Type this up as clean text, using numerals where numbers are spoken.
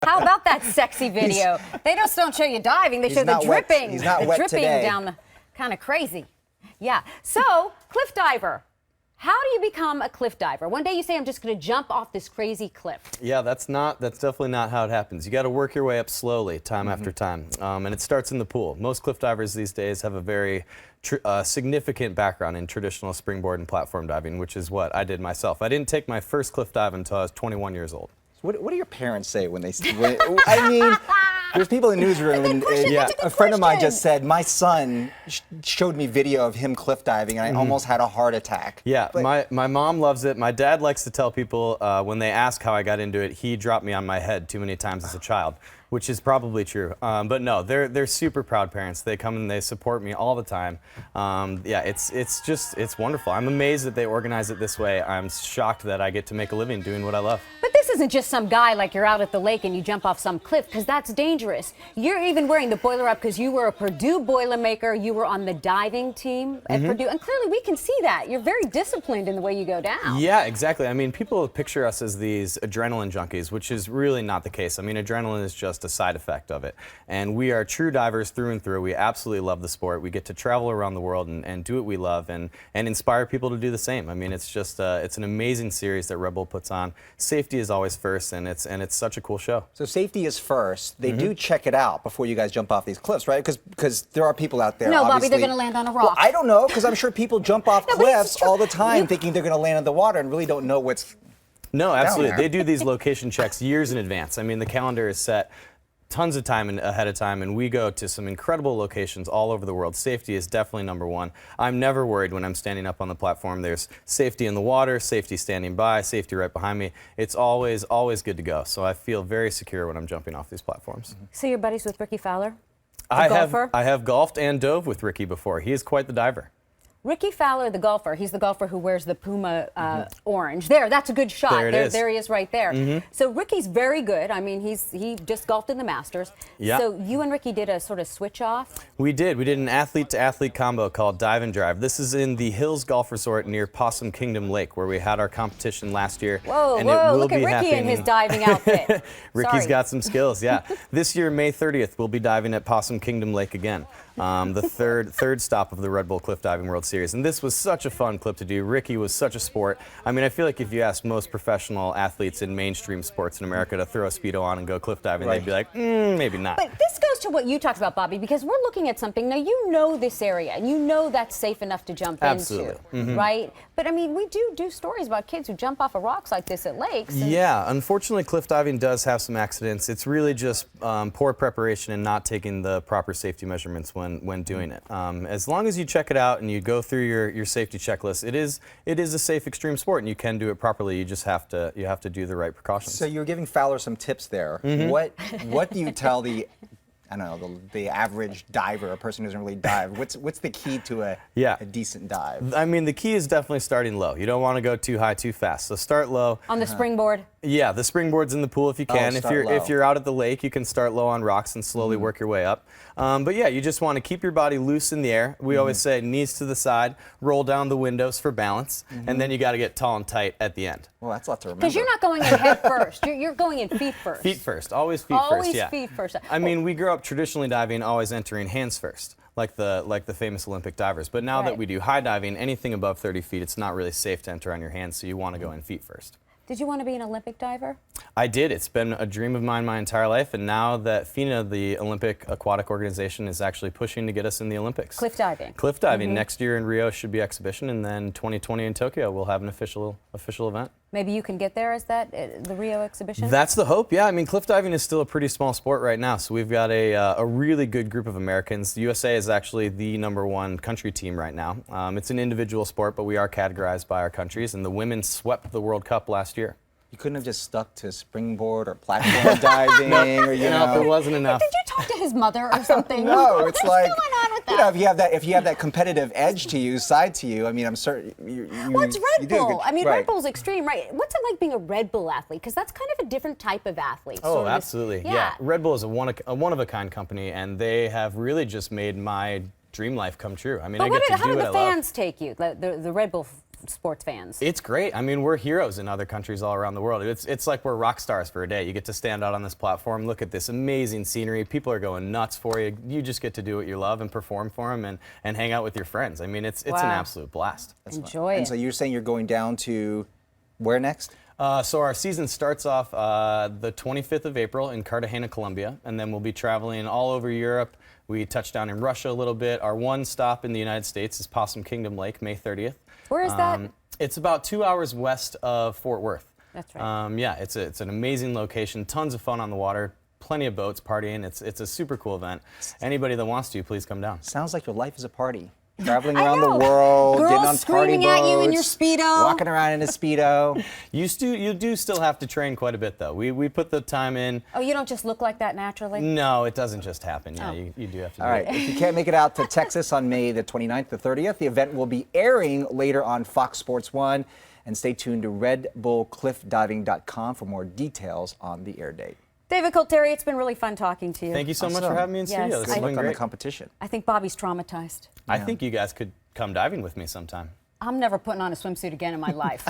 How about that sexy video? They just don't show you diving. They show the dripping. He's not the wet dripping today. down the kind of crazy. Yeah. So, cliff diver. How do you become a cliff diver? One day you say, I'm just going to jump off this crazy cliff. Yeah, that's definitely not how it happens. You got to work your way up slowly, time after time. And it starts in the pool. Most cliff divers these days have a very significant background in traditional springboard and platform diving, which is what I did myself. I didn't take my first cliff dive until I was 21 years old. What do your parents say when they see? I mean, there's people in the newsroom, and a friend of mine just said my son showed me video of him cliff diving, and I almost had a heart attack. Yeah, my mom loves it. My dad likes to tell people when they ask how I got into it, he dropped me on my head too many times as a child, which is probably true. But no, they're super proud parents. They come and they support me all the time. Yeah, it's wonderful. I'm amazed that they organize it this way. I'm shocked that I get to make a living doing what I love. But this isn't just some guy like you're out at the lake and you jump off some cliff, because that's dangerous. You're even wearing the boiler up because you were a Purdue Boilermaker. You were on the diving team at Purdue, and clearly we can see that. You're very disciplined in the way you go down. Yeah, exactly. I mean, people picture us as these adrenaline junkies, which is really not the case. I mean, adrenaline is just a side effect of it. And we are true divers through and through. We absolutely love the sport. We get to travel around the world and do what we love and inspire people to do the same. I mean, it's just it's an amazing series that Red Bull puts on. Safety is always first, and it's such a cool show. So safety is first. They do check it out before you guys jump off these cliffs, right? Because there are people out there. No, Bobby, obviously, they're going to land on a rock. Well, I don't know, because I'm sure people jump off cliffs true. all the time thinking they're going to land in the water and really don't know what's. No, absolutely. down there. They do these location checks years in advance. I mean, the calendar is set tons of time ahead of time, and we go to some incredible locations all over the world. Safety is definitely number one. I'm never worried when I'm standing up on the platform. There's safety in the water, safety standing by, safety right behind me. It's always good to go. So I feel very secure when I'm jumping off these platforms. So you're buddies with Ricky Fowler? I golfer? have golfed and dove with Ricky before. He is quite the diver. Ricky Fowler, the golfer, he's the golfer who wears the Puma orange. There, that's a good shot. There it is. There he is right there. So Ricky's very good. I mean, he just golfed in the Masters. Yeah. So you and Ricky did a sort of switch off? We did. We did an athlete-to-athlete combo called Dive and Drive. This is in the Hills Golf Resort near Possum Kingdom Lake, where we had our competition last year. Whoa, and whoa, it will look at be Ricky in his happening- diving outfit. Ricky's Sorry. got some skills, yeah. This year, May 30th, we'll be diving at Possum Kingdom Lake again. The third stop of the Red Bull Cliff Diving World Series. And this was such a fun clip to do. Ricky was such a sport. I mean, I feel like if you ask most professional athletes in mainstream sports in America to throw a Speedo on and go cliff diving, they'd be like, maybe not. But this goes to what you talked about, Bobby, because we're looking at something. Now, you know this area, and you know that's safe enough to jump into, right? But, I mean, we do stories about kids who jump off of rocks like this at lakes. Yeah, unfortunately, cliff diving does have some accidents. It's really just poor preparation and not taking the proper safety measurements when doing it. As long as you check it out and you go through your safety checklist, it is a safe extreme sport, and you can do it properly. You just have to do the right precautions. So you're giving Fowler some tips there. What do you tell the the average diver, a person who doesn't really dive? What's the key to a decent dive? I mean, the key is definitely starting low. You don't want to go too high too fast. So start low. On the springboard? Yeah, the springboard's in the pool if you can. If you're out at the lake, you can start low on rocks and slowly work your way up. But yeah, you just want to keep your body loose in the air. We always say knees to the side, roll down the windows for balance, and then you got to get tall and tight at the end. Well, that's a lot to remember. Because you're not going in head first. You're going in feet first. Feet first. Always feet first, yeah. Always feet first. I mean, we grew up traditionally diving, always entering hands first, like the famous Olympic divers. But now that we do high diving, anything above 30 feet, it's not really safe to enter on your hands, so you want to go in feet first. Did you want to be an Olympic diver? I did. It's been a dream of mine my entire life, and now that FINA, the Olympic Aquatic Organization, is actually pushing to get us in the Olympics. Cliff diving. Cliff diving. Next year in Rio should be exhibition, and then 2020 in Tokyo we'll have an official event. Maybe you can get there as the Rio exhibition? That's the hope, yeah. I mean, cliff diving is still a pretty small sport right now, so we've got a really good group of Americans. The USA is actually the #1 country team right now. It's an individual sport, but we are categorized by our countries, and the women swept the World Cup last year. You couldn't have just stuck to springboard or platform diving, or You know, if it wasn't enough. Did you talk to his mother or something? No, it's like, what's going on with that? you know, if you have that competitive edge to you, side to you, I mean, I'm certain Well, it's Red Bull. I mean, right. Red Bull's extreme, right? What's it like being a Red Bull athlete? Because that's kind of a different type of athlete. Oh, sort of. absolutely. Yeah. Red Bull is a one-of-a-kind company, and they have really just made my dream life come true. I mean, But I get to how do did what the I love. fans take you, the Red Bull sports fans? It's great. I mean, we're heroes in other countries all around the world. It's like we're rock stars for a day. You get to stand out on this platform, look at this amazing scenery. People are going nuts for you. You just get to do what you love and perform for them and hang out with your friends. I mean, it's an absolute blast. Enjoy it. And so you're saying you're going down to where next? So our season starts off the 25th of April in Cartagena, Colombia, and then we'll be traveling all over Europe. We touch down in Russia a little bit. Our one stop in the United States is Possum Kingdom Lake, May 30th. Where is that? It's about 2 hours west of Fort Worth. That's right. Yeah, it's an amazing location, tons of fun on the water, plenty of boats, partying. It's a super cool event. Anybody that wants to, please come down. Sounds like your life is a party. Traveling around the world, Girls getting on party screaming boats, at you in your Speedo. walking around in a Speedo. You do still have to train quite a bit, though. We put the time in. Oh, you don't just look like that naturally? No, it doesn't just happen. Yeah, Oh. you do have to All do right, it. if you can't make it out to Texas on May the 29th to 30th, the event will be airing later on Fox Sports 1. And stay tuned to redbullcliffdiving.com for more details on the air date. David Colturi, it's been really fun talking to you. Thank you so much Awesome. for having me in Yes. studio. This Good has luck been on the great. competition. I think Bobby's traumatized. I think you guys could come diving with me sometime. I'm never putting on a swimsuit again in my life.